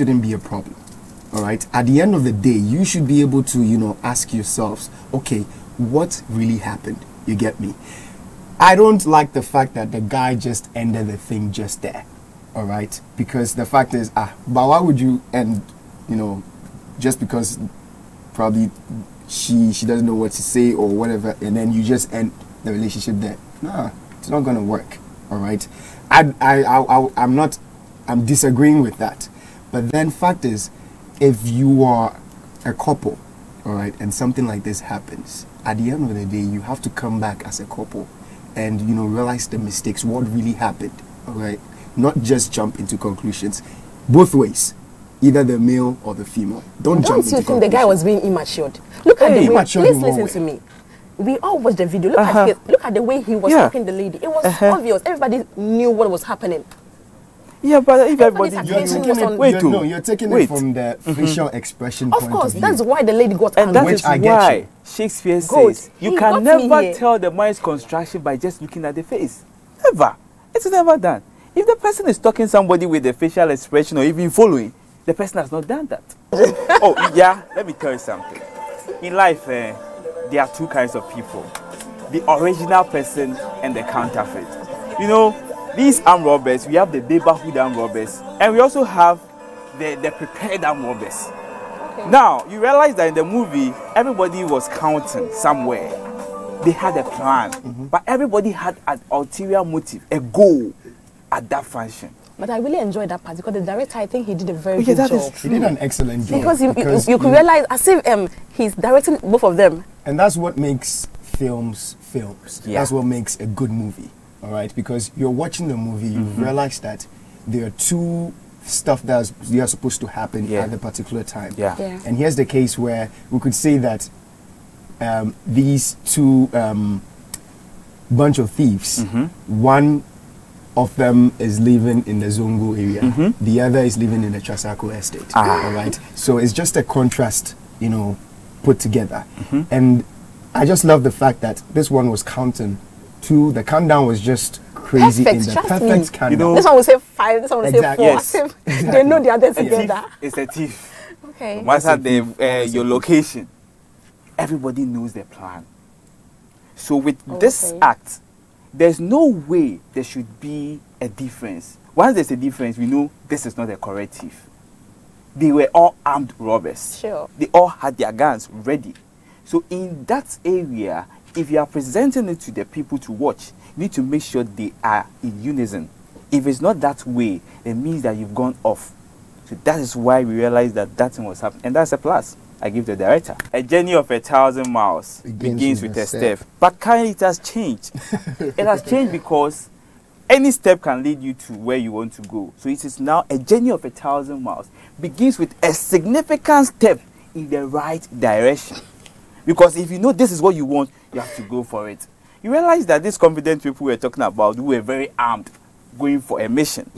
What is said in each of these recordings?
shouldn't be a problem. All right. At the end of the day, you should be able to, you know, ask yourselves, okay, what really happened? You get me? I don't like the fact that the guy just ended the thing just there. All right. Because the fact is, but why would you end, you know, just because probably she doesn't know what to say or whatever, and then you just end the relationship there? Nah, it's not gonna work. All right. I'm disagreeing with that. But then fact is, if you are a couple, all right, and something like this happens, at the end of the day, you have to come back as a couple and, you know, realize the mistakes, what really happened, all right? Not just jump into conclusions. Both ways, either the male or the female. Don't jump into conclusions. Don't you think the guy was being immature? Look at the way, please listen to me. We all watched the video. Look at the way he was talking to the lady. It was obvious. Everybody knew what was happening. Yeah, but if everybody... You're taking it from the facial expression point of view. Of course, that's why the lady got angry. And that is why Shakespeare says, you can never tell the mind's construction by just looking at the face. Never. It's never done. If the person is talking somebody with the facial expression or even following, the person has not done that. Oh, yeah, let me tell you something. In life, there are two kinds of people. The original person and the counterfeit. You know, these armed robbers, we have the neighborhood armed robbers, and we also have the prepared armed robbers. Okay. Now, you realize that in the movie, everybody was counting somewhere. They had a plan, but everybody had an ulterior motive, a goal at that function. But I really enjoyed that part because the director, I think he did a very good job. He did an excellent job. Because you could realize as if he's directing both of them. And that's what makes films films. Yeah. That's what makes a good movie. All right, because you're watching the movie, you realize that there are two stuff that are supposed to happen at the particular time. And here's the case where we could say that these two bunch of thieves, one of them is living in the Zongo area, the other is living in the Trasako estate. All right, so it's just a contrast, you know, put together. And I just love the fact that this one was counting. The countdown was just crazy. Perfect countdown. You know, this one will say 5, this one will say 4. Yes. They know the other together. It's a thief. Okay. Once at your location, everybody knows the plan. So with this act, there's no way there should be a difference. Once there's a difference, we know this is not a correct thief. They were all armed robbers. Sure. They all had their guns ready. So in that area, if you are presenting it to the people to watch, you need to make sure they are in unison. If it's not that way, it means that you've gone off. So that is why we realized that that thing was happening. And that's a plus I give the director. A journey of 1,000 miles begins with a step. But kindly, it has changed. It has changed because any step can lead you to where you want to go. So it is now a journey of 1,000 miles. Begins with a significant step in the right direction. Because if you know this is what you want, you have to go for it. You realize that these confident people we're talking about, who were very armed, going for a mission,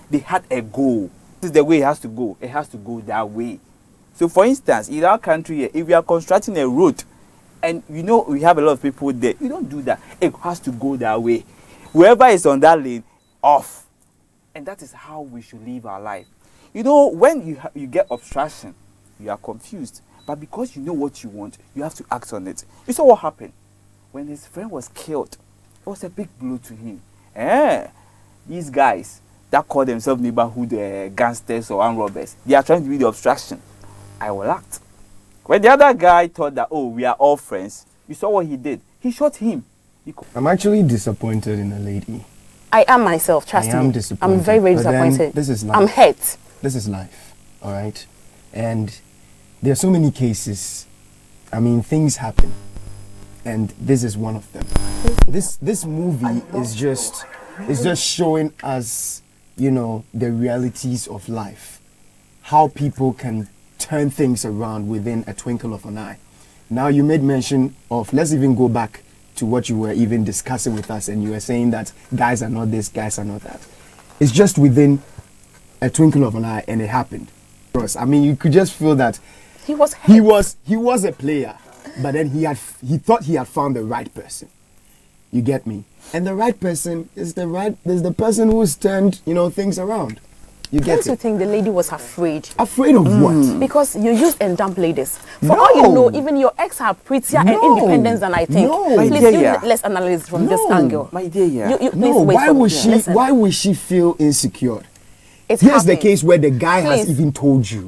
they had a goal. This is the way it has to go. It has to go that way. So for instance, in our country, if we are constructing a road, and you know we have a lot of people there, you don't do that. It has to go that way. Whoever is on that lane, off. And that is how we should live our life. You know, when you get obstruction, you are confused. But because you know what you want, you have to act on it. You saw what happened when his friend was killed. It was a big blow to him. These guys that call themselves neighborhood gangsters or armed robbers, they are trying to be the obstruction. I will act. When the other guy thought that, oh, we are all friends, you saw what he did. He shot him. I'm actually disappointed in the lady. I am myself, trust me. I am disappointed. I'm very, very disappointed. This is life. I'm hurt. This is life, all right? And there are so many cases. I mean, things happen, and this is one of them. This movie is just showing us, you know, the realities of life, how people can turn things around within a twinkle of an eye. Now, you made mention of, let's even go back to what you were even discussing with us, and you were saying that guys are not this, guys are not that. It's just within a twinkle of an eye, and it happened. I mean, you could just feel that he was a player, but then he thought he had found the right person. You get me? And the right person is the person who's turned, you know, things around. You get Don't you think the lady was afraid? Afraid of what? Because you use and dump ladies. For all you know, even your ex are prettier and independent than I think. Please, let's analyze from this angle. My dear, no, why would she feel insecure? It's Here's the case where the guy has even told you.